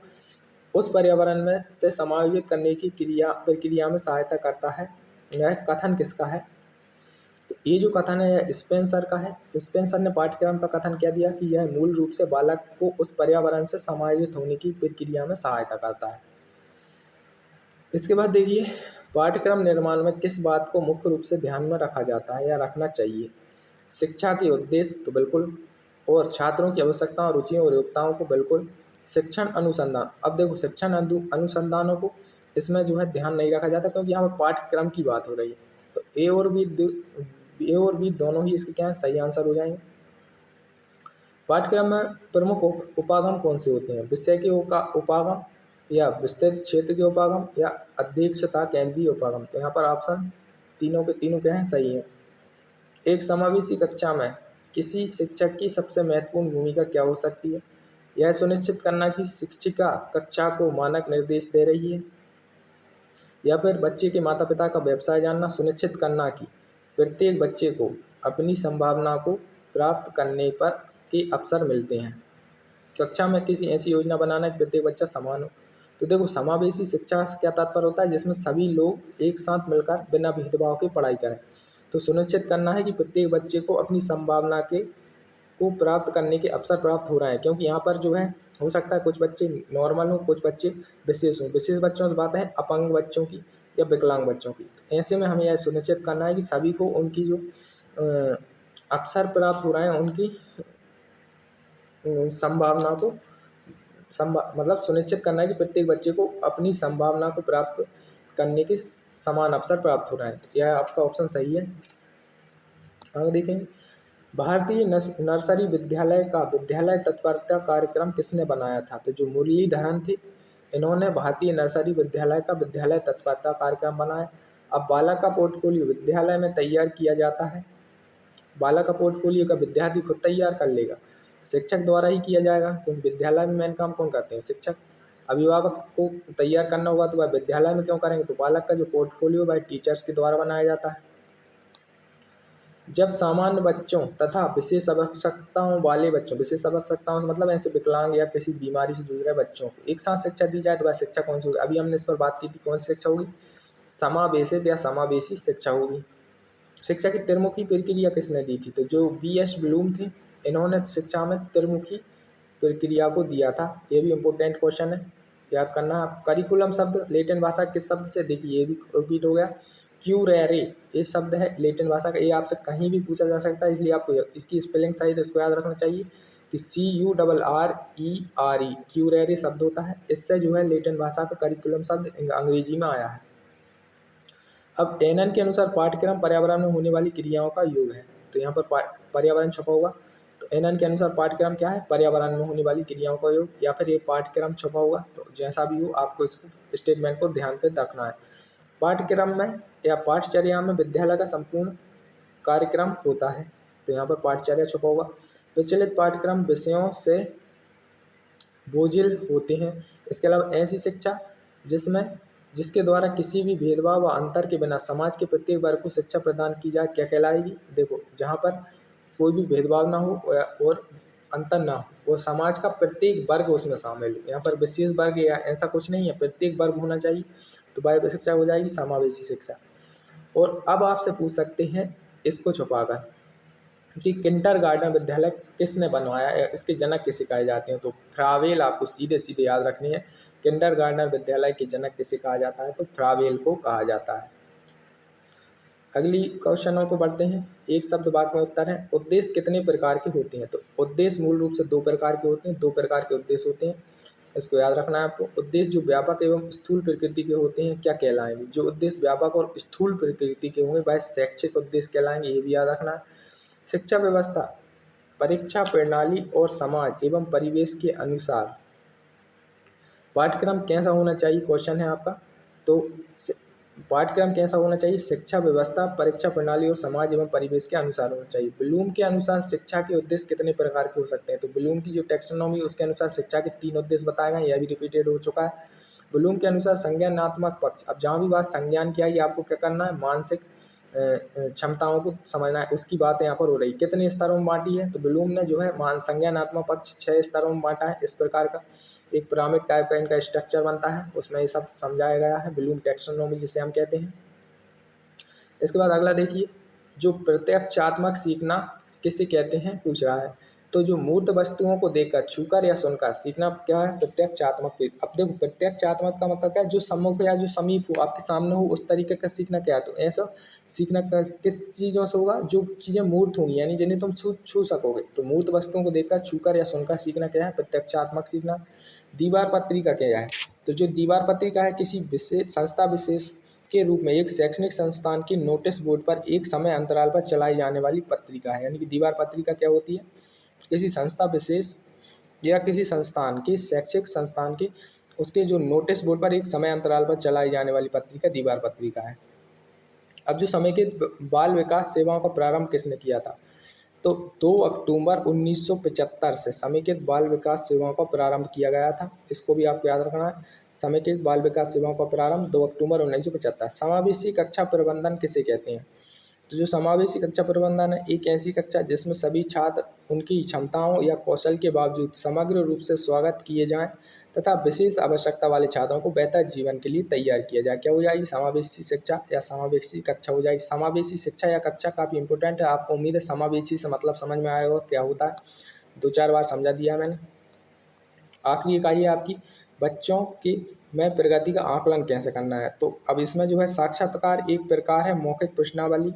उस पर्यावरण में से समायोजित करने की प्रक्रिया में सहायता करता है। यह कथन किसका है, तो ये जो कथन है स्पेंसर का है। स्पेंसर ने पाठ्यक्रम का कथन क्या दिया कि यह मूल रूप से बालक को उस पर्यावरण से समायोजित होने की प्रक्रिया में सहायता करता है। इसके बाद देखिए पाठ्यक्रम निर्माण में किस बात को मुख्य रूप से ध्यान में रखा जाता है या रखना चाहिए, शिक्षा के उद्देश्य तो बिल्कुल, और छात्रों की आवश्यकताओं रुचियों और योग्यताओं को बिल्कुल। शिक्षण अनुसंधान, अब देखो शिक्षण अनुसंधानों को इसमें जो है ध्यान नहीं रखा जाता, क्योंकि यहाँ पर पाठ्यक्रम की बात हो रही है। तो ए और बी दोनों ही इसके क्या है सही आंसर हो जाएंगे। पाठ्यक्रम में प्रमुख उपागम कौन से होते हैं, विषय के उपागम, या विस्तृत क्षेत्र के उपागम, या अध्यक्षता केंद्रीय उपागम। तो यहाँ पर ऑप्शन तीनों के तीनों क्या हैं सही है। एक समावेशी कक्षा में किसी शिक्षक की सबसे महत्वपूर्ण भूमिका क्या हो सकती है, यह सुनिश्चित करना कि शिक्षिका कक्षा को मानक निर्देश दे रही है, या फिर बच्चे के माता पिता का व्यवसाय जानना, सुनिश्चित करना कि प्रत्येक बच्चे को अपनी संभावना को प्राप्त करने पर के अवसर मिलते हैं। कक्षा में किसी ऐसी योजना बनाना कि प्रत्येक बच्चा समान हो। तो देखो समावेशी शिक्षा से क्या तात्पर्य होता है, जिसमें सभी लोग एक साथ मिलकर बिना भेदभाव के पढ़ाई करें। तो सुनिश्चित करना है कि प्रत्येक बच्चे को अपनी संभावना के को प्राप्त करने के अवसर प्राप्त हो रहे हैं, क्योंकि यहाँ पर जो है हो सकता है कुछ बच्चे नॉर्मल हों, कुछ बच्चे विशेष हों। विशेष बच्चों से बात है अपंग बच्चों की या विकलांग बच्चों की। तो ऐसे में हमें यह सुनिश्चित करना है कि सभी को उनकी जो अवसर प्राप्त हो रहे हैं उनकी संभावना को मतलब सुनिश्चित करना है कि प्रत्येक बच्चे को अपनी संभावना को प्राप्त करने के समान अवसर प्राप्त हो रहे हैं। तो यह आपका ऑप्शन सही है। आगे देखेंगे, भारतीय नर्सरी विद्यालय का विद्यालय तत्परता कार्यक्रम किसने बनाया था? तो जो मुरलीधरन थे, इन्होंने भारतीय नर्सरी विद्यालय का विद्यालय तत्परता कार्यक्रम बनाया। अब बालक का पोर्टफोलियो विद्यालय में तैयार किया जाता है। बालक का पोर्टफोलियो का विद्यार्थी खुद तैयार कर लेगा, शिक्षक द्वारा ही किया जाएगा, क्योंकि विद्यालय में मेन काम कौन करते हैं? शिक्षक। अभिभावक को तैयार करना होगा तो वह विद्यालय में क्यों करेंगे? तो बालक का जो पोर्टफोलियो वह टीचर्स के द्वारा बनाया जाता है। जब सामान्य बच्चों तथा विशेष आवश्यकताओं वाले बच्चों, विशेष आवश्यकताओं से मतलब ऐसे विकलांग या किसी बीमारी से जूझ रहे बच्चों को एक साथ शिक्षा दी जाए तो वह शिक्षा कौन सी होगी? अभी हमने इस पर बात की थी, कौन सी शिक्षा होगी? समावेशित या समावेशी शिक्षा होगी। शिक्षा की त्रिमुखी प्रक्रिया किसने दी थी? तो जो B.S. ब्लूम थे, इन्होंने शिक्षा में त्रिमुखी प्रक्रिया को दिया था। ये भी इम्पोर्टेंट क्वेश्चन है, याद करना। करिकुलम शब्द लैटिन भाषा किस शब्द से? देखिए ये भी रिपीट हो गया, क्यूरेरे ये शब्द है लैटिन भाषा का। ये आपसे कहीं भी पूछा जा सकता है, इसलिए आपको इसकी स्पेलिंग सही है, इसको याद रखना चाहिए कि CURRERE क्यूरेरे शब्द होता है। इससे जो है लैटिन भाषा का करिकुलम शब्द अंग्रेजी में आया है। अब एनएन के अनुसार पाठ्यक्रम पर्यावरण में होने वाली क्रियाओं का योग है। तो यहाँ पर पर्यावरण छपा होगा, तो एनएन के अनुसार पाठ्यक्रम क्या है? पर्यावरण में होने वाली क्रियाओं का योग, या फिर ये पाठ्यक्रम छपा होगा। तो जैसा भी हो आपको इस स्टेटमेंट को ध्यान पे रखना है। पाठ्यक्रम में या पाठचर्या में विद्यालय का संपूर्ण कार्यक्रम होता है। तो यहाँ पर पाठचर्या छपा होगा। विचलित पाठ्यक्रम विषयों से बोझिल होते हैं। इसके अलावा ऐसी शिक्षा जिसके द्वारा किसी भी भेदभाव व अंतर के बिना समाज के प्रत्येक वर्ग को शिक्षा प्रदान की जाए क्या कहलाएगी? देखो, जहाँ पर कोई भी भेदभाव ना हो और अंतर ना हो और समाज का प्रत्येक वर्ग उसमें शामिल हो, यहाँ पर विशेष वर्ग या ऐसा कुछ नहीं है, प्रत्येक वर्ग होना चाहिए, तो वह शिक्षा हो जाएगी समावेशी शिक्षा। और अब आपसे पूछ सकते हैं इसको छुपाकर कि किंडरगार्टन विद्यालय किसने बनवाया है, इसके जनक किसे कहे जाते हैं? तो फ्रावेल आपको सीधे सीधे याद रखनी है। किंडरगार्टन विद्यालय के जनक किसे कहा जाता है? तो फ्रावेल को कहा जाता है। अगली क्वेश्चनों को बढ़ते हैं। एक शब्द वाक्य में उत्तर है। उद्देश्य कितने प्रकार के होते हैं? तो उद्देश्य मूल रूप से दो प्रकार के होते हैं, दो प्रकार के उद्देश्य होते हैं, इसको याद रखना है आपको। उद्देश्य जो व्यापक एवं स्थूल प्रकृति के होते हैं क्या कहलाएंगे? जो उद्देश्य व्यापक और स्थूल प्रकृति के होंगे वह शैक्षिक उद्देश्य कहलाएंगे, ये भी याद रखना है। शिक्षा व्यवस्था, परीक्षा प्रणाली और समाज एवं परिवेश के अनुसार पाठ्यक्रम कैसा होना चाहिए? क्वेश्चन है आपका। तो पाठ्यक्रम कैसा होना चाहिए? शिक्षा व्यवस्था, परीक्षा प्रणाली और समाज एवं परिवेश के अनुसार होना चाहिए। ब्लूम के अनुसार शिक्षा के उद्देश्य कितने प्रकार के हो सकते हैं? तो ब्लूम की जो टैक्सोनॉमी उसके अनुसार शिक्षा के 3 उद्देश्य बताए गए, यह भी रिपीटेड हो चुका है। ब्लूम के अनुसार संज्ञानात्मक पक्ष, अब जहाँ भी बात संज्ञान की आई आपको क्या करना है? मानसिक क्षमताओं को समझना है, उसकी बात यहाँ पर हो रही। कितने स्तरों में बांटी है? तो ब्लूम ने जो है संज्ञानात्मक पक्ष 6 स्तरों में बांटा है। इस प्रकार का एक पिरामिड टाइप का इनका स्ट्रक्चर बनता है, उसमें ये सब समझाया गया है, ब्लूम टैक्सोनॉमी जिसे हम कहते हैं। इसके बाद अगला देखिए, जो प्रत्यक्षात्मक सीखना किसे कहते हैं पूछ रहा है। तो जो मूर्त वस्तुओं को देखकर, छूकर या सुनकर सीखना क्या है? प्रत्यक्षात्मक। अब देखो प्रत्यक्षात्मक का मतलब क्या है? जो सम्मुख या जो समीप हो, आपके सामने हो, उस तरीके का सीखना क्या है? तो ऐसा सीखना किस चीज़ों से होगा? जो चीज़ें मूर्त होंगी, यानी जिन्हें तुम छू सकोगे। तो मूर्त वस्तुओं को देखकर, छूकर या सुनकर सीखना क्या है? प्रत्यक्षात्मक सीखना। दीवार पत्रिका क्या है? तो जो दीवार पत्रिका है किसी विशेष संस्था विशेष के रूप में एक शैक्षणिक संस्थान के नोटिस बोर्ड पर एक समय अंतराल पर चलाई जाने वाली पत्रिका है। यानी कि दीवार पत्रिका क्या होती है? किसी संस्था विशेष या किसी संस्थान के, शैक्षिक संस्थान के, उसके जो नोटिस बोर्ड पर एक समय अंतराल पर चलाई जाने वाली पत्रिका दीवार पत्रिका है। अब जो समेकित बाल विकास सेवाओं का प्रारंभ किसने किया था? तो 2 अक्टूबर 1975 से समेकित बाल विकास सेवाओं का प्रारंभ किया गया था। इसको भी आपको याद रखना है। समेकित बाल विकास सेवाओं का प्रारंभ 2 अक्टूबर 1975। समावेशी कक्षा प्रबंधन किसे कहते हैं? तो जो समावेशी कक्षा प्रबंधन है एक ऐसी कक्षा जिसमें सभी छात्र उनकी क्षमताओं या कौशल के बावजूद समग्र रूप से स्वागत किए जाएं तथा विशेष आवश्यकता वाले छात्रों को बेहतर जीवन के लिए तैयार किया जाए। क्या हो जाएगी? समावेशी शिक्षा या समावेशी कक्षा हो जाएगी। समावेशी शिक्षा या कक्षा काफ़ी इंपॉर्टेंट है, आपको उम्मीद है समावेशी से मतलब समझ में आएगा क्या होता है। 2-4 बार समझा दिया मैंने। आखिरी इकाई है आपकी बच्चों की में प्रगति का आकलन कैसे करना है। तो अब इसमें जो है साक्षात्कार एक प्रकार है मौखिक प्रश्नावली।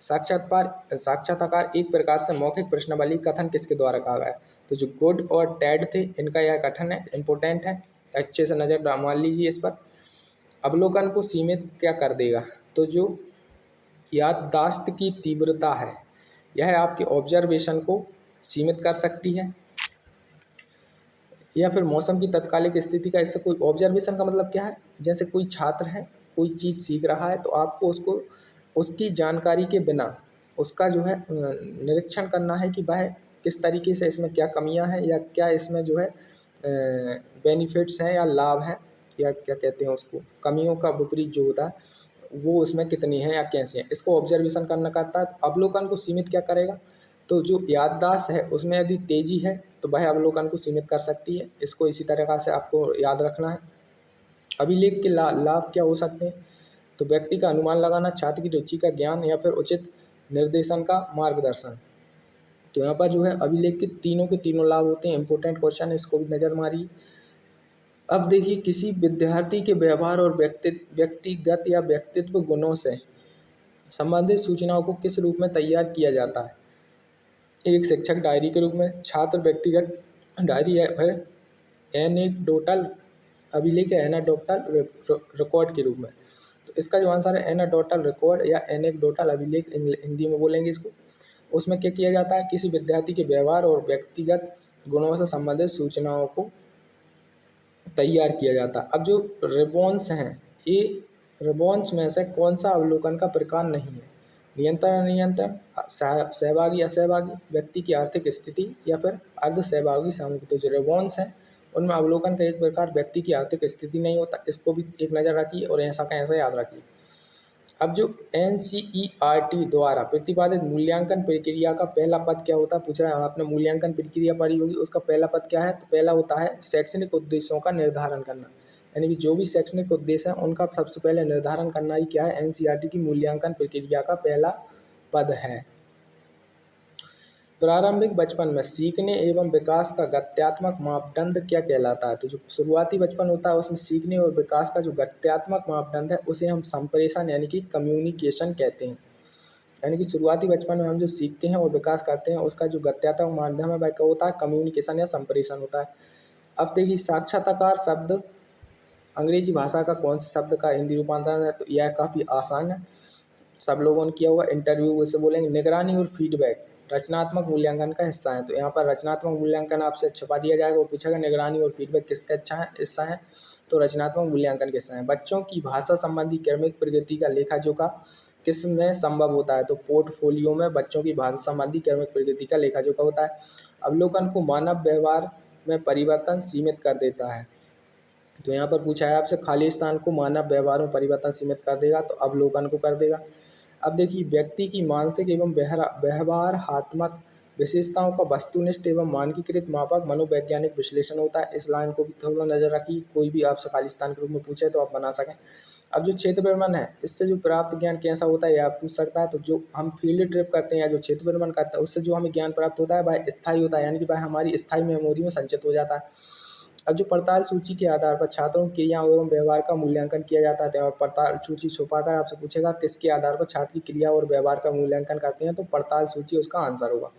साक्षात्कार एक प्रकार से मौखिक प्रश्नावली कथन किसके द्वारा कहा गया है? तो जो गुड और टैड थे इनका यह गठन है, इम्पोर्टेंट है, अच्छे से नज़र मान लीजिए इस पर। अवलोकन को सीमित क्या कर देगा, तो जो याददाश्त की तीव्रता है यह आपके ऑब्जर्वेशन को सीमित कर सकती है, या फिर मौसम की तत्कालिक स्थिति का इससे कोई ऑब्जर्वेशन का मतलब क्या है, जैसे कोई छात्र है कोई चीज़ सीख रहा है तो आपको उसको उसकी जानकारी के बिना उसका जो है निरीक्षण करना है कि वह किस तरीके से, इसमें क्या कमियां हैं या क्या इसमें जो है बेनिफिट्स हैं या लाभ हैं या क्या कहते हैं उसको, कमियों का विपरीत जो होता है वो उसमें कितनी है या कैसे हैं, इसको ऑब्जर्वेशन करना करता है। अवलोकन को सीमित क्या करेगा, तो जो याददाश्त है उसमें यदि तेजी है तो वह अवलोकन को सीमित कर सकती है। इसको इसी तरह से आपको याद रखना है। अभिलेख के लाभ क्या हो सकते हैं, तो व्यक्ति का अनुमान लगाना, छात्र की रुचि का ज्ञान या फिर उचित निर्देशन का मार्गदर्शन। तो यहाँ पर जो है अभिलेख के तीनों लाभ होते हैं। इंपॉर्टेंट क्वेश्चन है, इसको भी नज़र मारिए। अब देखिए, किसी विद्यार्थी के व्यवहार और व्यक्तिगत या व्यक्तित्व गुणों से संबंधित सूचनाओं को किस रूप में तैयार किया जाता है। एक शिक्षक डायरी के रूप में, छात्र व्यक्तिगत डायरी है, फिर एनेक्डोटल अभिलेख है एनाडोटल रिकॉर्ड के रूप में। तो इसका जो आंसर है एनाडोटल रिकॉर्ड या एनेक्डोटल अभिलेख, हिंदी में बोलेंगे इसको। उसमें क्या किया जाता है, किसी विद्यार्थी के व्यवहार और व्यक्तिगत गुणों से संबंधित सूचनाओं को तैयार किया जाता है। अब जो रिबॉन्स हैं, ये रिबॉन्स में से कौन सा अवलोकन का प्रकार नहीं है, नियंत्रण अनियंत्रण, सहभागी असहभागी, व्यक्ति की आर्थिक स्थिति या फिर अर्ध सहभागी सामूहिक। तो जो रिबॉन्स हैं उनमें अवलोकन का एक प्रकार व्यक्ति की आर्थिक स्थिति नहीं होता, इसको भी एक नज़र रखिए और ऐसा का ऐसा याद रखिए। अब जो NCERT द्वारा प्रतिपादित मूल्यांकन प्रक्रिया का पहला पद क्या होता है, पूछ रहा है। आपने मूल्यांकन प्रक्रिया पढ़ी होगी, उसका पहला पद क्या है, तो पहला होता है शैक्षणिक उद्देश्यों का निर्धारण करना, यानी कि जो भी शैक्षणिक उद्देश्य है उनका सबसे पहले निर्धारण करना ही क्या है, NCERT की मूल्यांकन प्रक्रिया का पहला पद है। प्रारंभिक बचपन में सीखने एवं विकास का गत्यात्मक मापदंड क्या कहलाता है, तो जो शुरुआती बचपन होता है उसमें सीखने और विकास का जो गत्यात्मक मापदंड है उसे हम संप्रेषण यानी कि कम्युनिकेशन कहते हैं। यानी कि शुरुआती बचपन में हम जो सीखते हैं और विकास करते हैं उसका जो गत्यात्मक माध्यम है वह क्या होता है, कम्युनिकेशन या संप्रेषण होता है। अब देखिए, साक्षात्कार शब्द अंग्रेजी भाषा का कौन से शब्द का हिंदी रूपांतरण है, तो यह काफ़ी आसान है, सब लोगों ने किया हुआ। इंटरव्यू उसे बोलेंगे। निगरानी और फीडबैक रचनात्मक मूल्यांकन का हिस्सा है, तो यहाँ पर रचनात्मक मूल्यांकन आपसे छपा दिया जाएगा और पूछेगा निगरानी और फीडबैक किसका हिस्सा है, तो रचनात्मक मूल्यांकन के हिस्सा है। बच्चों की भाषा संबंधी क्रमिक प्रगति का लेखा जोखा किस में संभव होता है, तो पोर्टफोलियो में बच्चों की भाषा संबंधी क्रमिक प्रगति का लेखा जोखा होता है। अवलोकन को मानव व्यवहार में परिवर्तन सीमित कर देता है, तो यहाँ पर पूछा है आपसे खाली स्थान को मानव व्यवहार में परिवर्तन सीमित कर देगा, तो अवलोकन को कर देगा। अब देखिए, व्यक्ति की मानसिक एवं व्यवहारात्मक विशेषताओं का वस्तुनिष्ठ एवं मानकीकृत मापक मनोवैज्ञानिक विश्लेषण होता है। इस लाइन को भी थोड़ा नजर रखिए, कोई भी आपसे खाली स्थान के रूप में पूछे तो आप बना सकें। अब जो क्षेत्र भ्रमण है, इससे जो प्राप्त ज्ञान कैसा होता है, यह आप पूछ सकता है। तो जो हम फील्ड ट्रिप करते हैं या जो क्षेत्र भ्रमण करते हैं उससे जो हमें ज्ञान प्राप्त होता है वह स्थायी होता है, यानी कि वह हमारी स्थायी मेमोरी में संचित हो जाता है। अब जो पड़ताल सूची के आधार पर छात्रों की क्रिया एवं व्यवहार का मूल्यांकन किया जाता है, तो पड़ताल सूची छुपाकर आपसे पूछेगा किसके आधार पर छात्र की क्रिया और व्यवहार का मूल्यांकन करते हैं, तो पड़ताल सूची उसका आंसर होगा।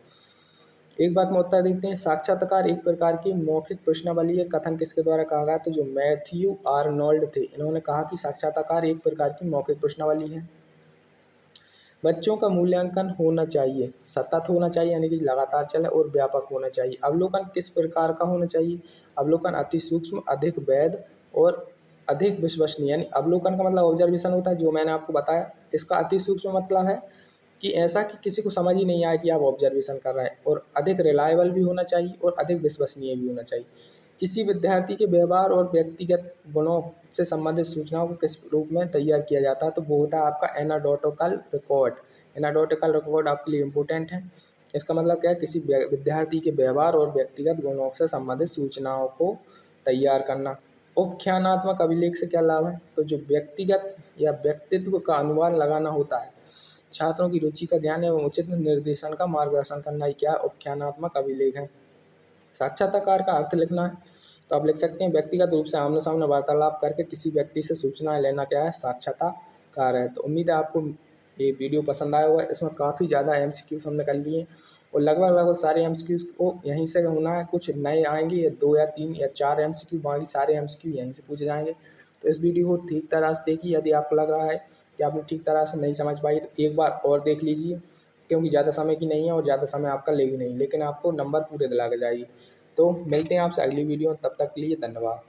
एक बात में उत्तर देखते हैं। साक्षात्कार एक प्रकार की मौखिक प्रश्नावली है, कथन किसके द्वारा कहा गया, तो जो मैथ्यू आर्नोल्ड थे, इन्होंने कहा कि साक्षात्कार एक प्रकार की मौखिक प्रश्नावली है। बच्चों का मूल्यांकन होना चाहिए, सतत होना चाहिए यानी कि लगातार चले और व्यापक होना चाहिए। अवलोकन किस प्रकार का होना चाहिए, अवलोकन अति सूक्ष्म, अधिक वैध और अधिक विश्वसनीय। यानी अवलोकन का मतलब ऑब्जर्वेशन होता है, जो मैंने आपको बताया। इसका अति सूक्ष्म मतलब है कि ऐसा कि किसी को समझ ही नहीं आए कि आप ऑब्जर्वेशन कर रहे हैं, और अधिक रिलायबल भी होना चाहिए और अधिक विश्वसनीय भी होना चाहिए। किसी विद्यार्थी के व्यवहार और व्यक्तिगत गुणों से संबंधित सूचनाओं को किस रूप में तैयार किया जाता है, तो वो होता है आपका एनाडोटिकल रिकॉर्ड। एनाडोटिकल रिकॉर्ड आपके लिए इम्पोर्टेंट है। इसका मतलब क्या है, किसी विद्यार्थी के व्यवहार और व्यक्तिगत गुणों से संबंधित सूचनाओं को तैयार करना। उपख्यानात्मक अभिलेख से क्या लाभ है, तो जो व्यक्तिगत या व्यक्तित्व का अनुमान लगाना होता है, छात्रों की रुचि का ज्ञान एवं उचित निर्देशन का मार्गदर्शन करना ही क्या उपख्यानात्मक अभिलेख है। साक्षात्कार का अर्थ लिखना है, तो आप लिख सकते हैं व्यक्तिगत रूप से आमने सामने वार्तालाप करके किसी व्यक्ति से सूचनाएं लेना क्या है, साक्षात्कार है। तो उम्मीद है आपको ये वीडियो पसंद आया होगा। इसमें काफ़ी ज़्यादा MCQs हमने कर लिए। और लगभग लगभग सारे एमसीक्यूज़ को यहीं से होना है। कुछ नए आएंगे, 2 या 3 या 4 एमसीक्यू, बाकी सारे एमसीक्यू यहीं से पूछे जाएंगे। तो इस वीडियो को ठीक तरह से देखिए। यदि आपको लग रहा है कि आपने ठीक तरह से नहीं समझ पाई तो एक बार और देख लीजिए, क्योंकि ज़्यादा समय की नहीं है और ज़्यादा समय आपका लेगी नहीं, लेकिन आपको नंबर पूरे दिला के जाएगी। तो मिलते हैं आपसे अगली वीडियो में, तब तक के लिए धन्यवाद।